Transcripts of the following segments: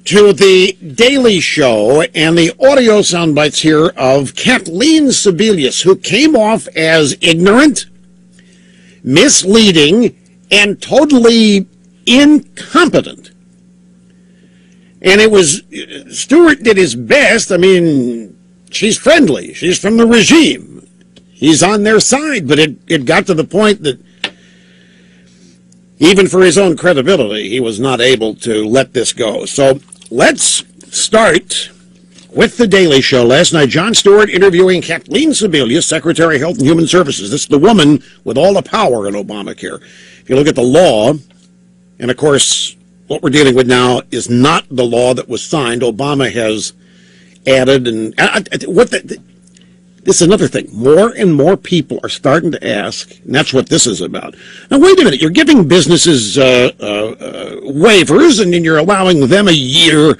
to the Daily Show and the audio sound bites here of Kathleen Sebelius, who came off as ignorant, misleading, and totally incompetent. And it was, Stewart did his best. I mean, she's friendly. She's from the regime. He's on their side. But it got to the point that even for his own credibility, he was not able to let this go. So let's start with the Daily Show. Last night, Jon Stewart interviewing Kathleen Sebelius, Secretary of Health and Human Services. This is the woman with all the power in Obamacare. If you look at the law, and of course, what we're dealing with now is not the law that was signed. Obama has added, and this is another thing. More and more people are starting to ask, and that's what this is about. Now, wait a minute. You're giving businesses waivers, and then you're allowing them a year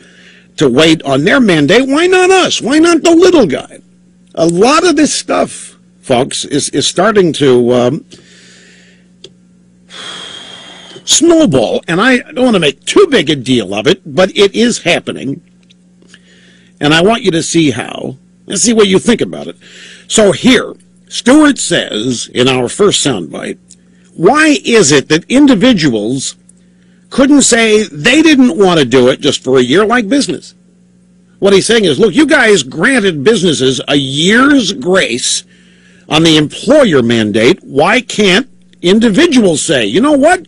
to wait on their mandate. Why not us? Why not the little guy? A lot of this stuff, folks, is starting to snowball, and I don't want to make too big a deal of it, but it is happening, and I want you to see how. Let's see what you think about it. So here, Stewart says in our first soundbite, why is it that individuals couldn't say they didn't want to do it just for a year like business? What he's saying is, look, you guys granted businesses a year's grace on the employer mandate. Why can't individuals say, you know what?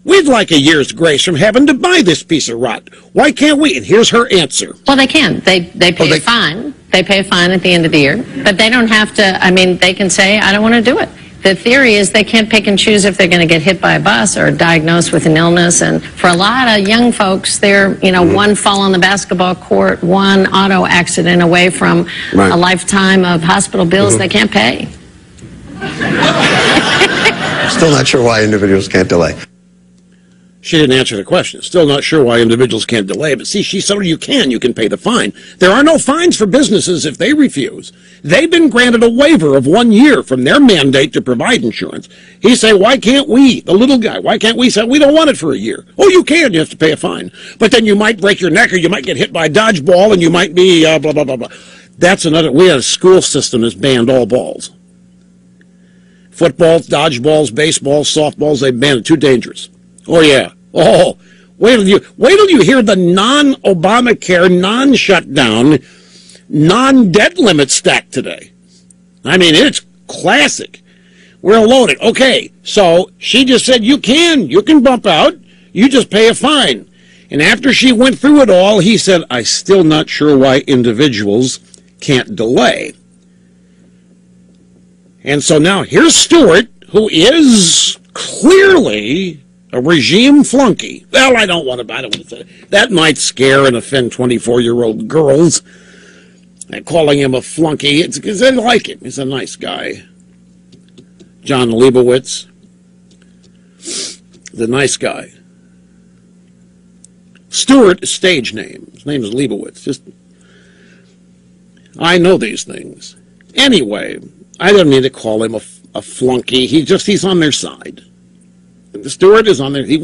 We'd like a year's grace from having to buy this piece of rot. Why can't we? And here's her answer. Well, they can. They pay a fine. They pay a fine at the end of the year. But they don't have to, I mean, they can say, I don't want to do it. The theory is they can't pick and choose if they're going to get hit by a bus or diagnosed with an illness. And for a lot of young folks, they're, one fall on the basketball court, one auto accident away from a lifetime of hospital bills they can't pay. Still not sure why individuals can't delay. She didn't answer the question. Still not sure why individuals can't delay. But see, she said you can pay the fine. There are no fines for businesses if they refuse. They've been granted a waiver of 1 year from their mandate to provide insurance. He say, why can't we, the little guy, why can't we say we don't want it for a year? Oh, you can. You have to pay a fine. But then you might break your neck or you might get hit by a dodgeball and you might be blah, blah, blah, blah. That's another. We have a school system that's banned all balls. Footballs, dodgeballs, baseballs, softballs, they've banned it. Too dangerous. Oh, yeah. Oh, wait till you hear the non-Obamacare, non-shutdown, non-debt limit stack today. I mean, it's classic. We're loaded. Okay, so she just said you can bump out. You just pay a fine. And after she went through it all, he said, I'm still not sure why individuals can't delay. And so now here's Stewart, who is clearly a regime flunkie. Well, I don't want to say that might scare and offend 24-year-old girls. And calling him a flunky, it's because they like him. He's a nice guy. Jon Leibowitz, the nice guy. Stewart is stage name. His name is Leibowitz. I know these things. Anyway, I don't need to call him a flunky. He's on their side. The Stewart is on there. He's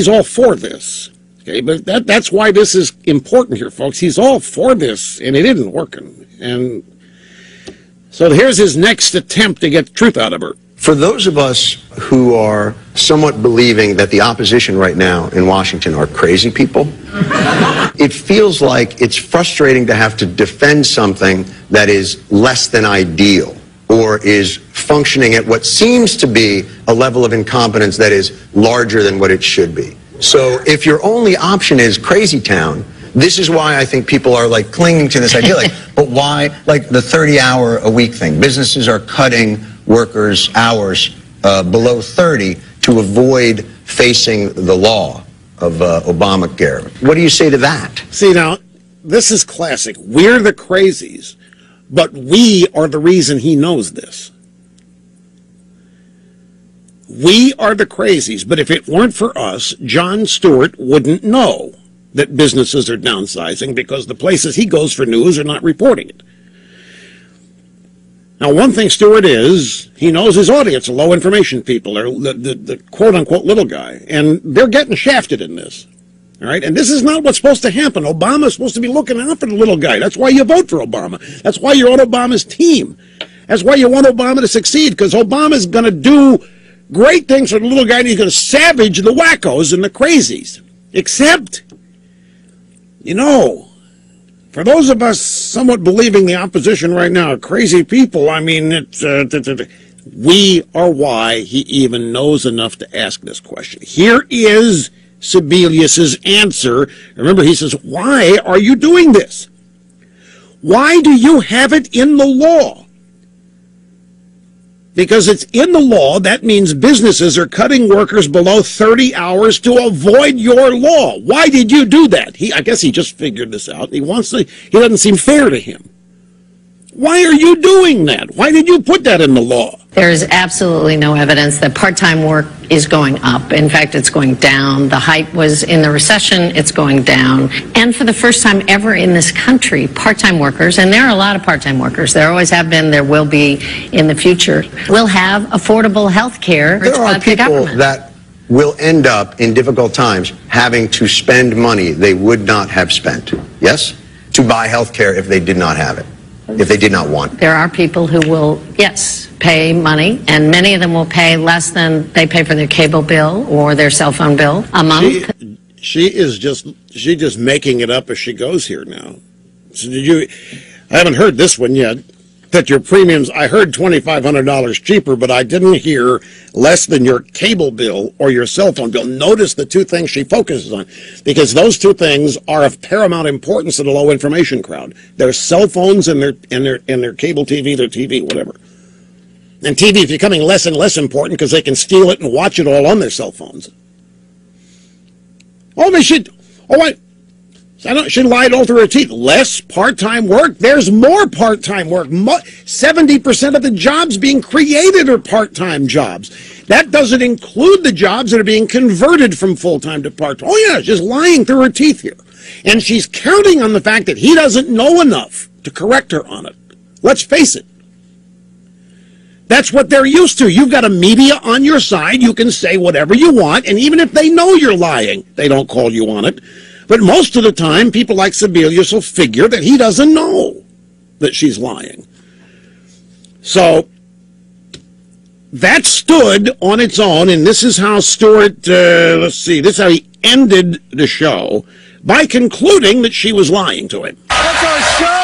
all for this. Okay, but that's why this is important here, folks. He's all for this, and it isn't working. And so here's his next attempt to get the truth out of her. For those of us who are somewhat believing that the opposition right now in Washington are crazy people, it feels like it's frustrating to have to defend something that is less than ideal or is functioning at what seems to be a level of incompetence that is larger than what it should be. So if your only option is crazy town, this is why I think people are like clinging to this idea, but why, like the 30-hour-a-week thing? Businesses are cutting workers' hours below 30 to avoid facing the law of Obamacare. What do you say to that? See, now, this is classic. We're the crazies, but we are the reason he knows this. We are the crazies, but if it weren't for us, Jon Stewart wouldn't know that businesses are downsizing because the places he goes for news are not reporting it. Now, one thing Stewart is, he knows his audience are low information people, or the quote-unquote little guy, and they're getting shafted in this. All right, and this is not what's supposed to happen. Obama's supposed to be looking out for the little guy. That's why you vote for Obama. That's why you're on Obama's team. That's why you want Obama to succeed, because Obama's going to do great things for the little guy, and he's going to savage the wackos and the crazies. Except, you know, for those of us somewhat believing the opposition right now are crazy people, I mean, we are why he even knows enough to ask this question. Here is Sebelius's answer. Remember, he says, why are you doing this? Why do you have it in the law? Because it's in the law. That means businesses are cutting workers below 30 hours to avoid your law. Why did you do that? I guess he just figured this out. He doesn't seem fair to him. Why are you doing that? Why did you put that in the law? There is absolutely no evidence that part-time work is going up. In fact, it's going down. The height was in the recession. It's going down. And for the first time ever in this country, part-time workers, and there are a lot of part-time workers, there always have been, there will be in the future, will have affordable health care. There are people that will end up in difficult times having to spend money they would not have spent, yes, to buy health care if they did not have it, if they did not want it. There are people who will, yes, pay money, and many of them will pay less than they pay for their cable bill or their cell phone bill a month. She's just making it up as she goes here now. So I haven't heard this one yet, that your premiums, I heard $2,500 cheaper, but I didn't hear less than your cable bill or your cell phone bill. Notice the two things she focuses on, because those two things are of paramount importance to the low information crowd. Their cell phones and their cable TV, their TV, whatever. And TV is becoming less and less important because they can steal it and watch it all on their cell phones. She lied all through her teeth. Less part-time work? There's more part-time work. 70% of the jobs being created are part-time jobs. That doesn't include the jobs that are being converted from full-time to part-time. Oh, yeah, she's lying through her teeth here. And she's counting on the fact that he doesn't know enough to correct her on it. Let's face it. That's what they're used to. You've got a media on your side. You can say whatever you want, and even if they know you're lying, they don't call you on it. But most of the time, people like Sebelius will figure that he doesn't know that she's lying. So that stood on its own, and this is how Stewart, this is how he ended the show, by concluding that she was lying to him. That's our show.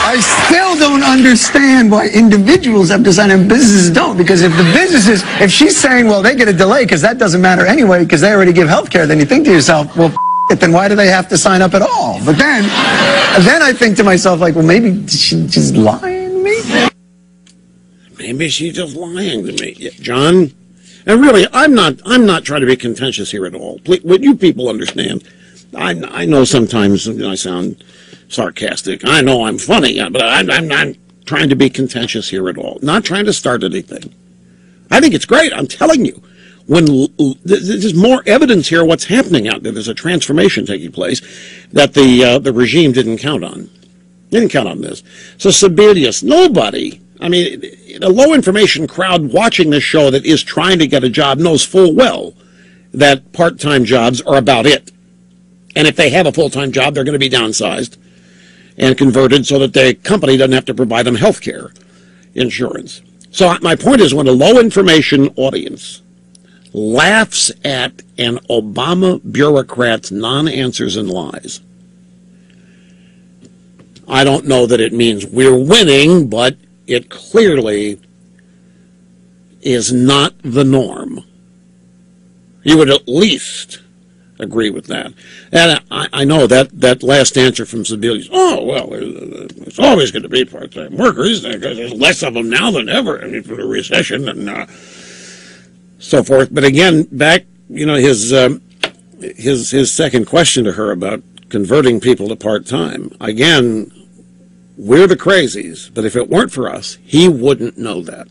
I still don't understand why individuals have decided and businesses don't. Because if the businesses, if she's saying, well, they get a delay because that doesn't matter anyway because they already give health care, then you think to yourself, well, then why do they have to sign up at all? But then I think to myself, like, well, maybe she's lying to me. Maybe she's just lying to me, John. And really, I'm not trying to be contentious here at all. What you people understand, I know sometimes I sound sarcastic. I know I'm funny, but I'm not trying to be contentious here at all. Not trying to start anything. I think it's great. I'm telling you. When there's more evidence here, what's happening out there? There's a transformation taking place that the regime didn't count on. Didn't count on this. So Sebelius, nobody. I mean, the low information crowd watching this show that is trying to get a job knows full well that part-time jobs are about it. And if they have a full-time job, they're going to be downsized and converted so that the company doesn't have to provide them health care insurance. So my point is, when a low information audience laughs at an Obama bureaucrat's non-answers and lies, I don't know that it means we're winning, but it clearly is not the norm. You would at least agree with that. And I know that last answer from Sebelius, oh, well, it's always going to be part-time workers because there's less of them now than ever. I mean, for the recession and so forth. But again, back, his second question to her about converting people to part-time. Again, we're the crazies, but if it weren't for us, he wouldn't know that.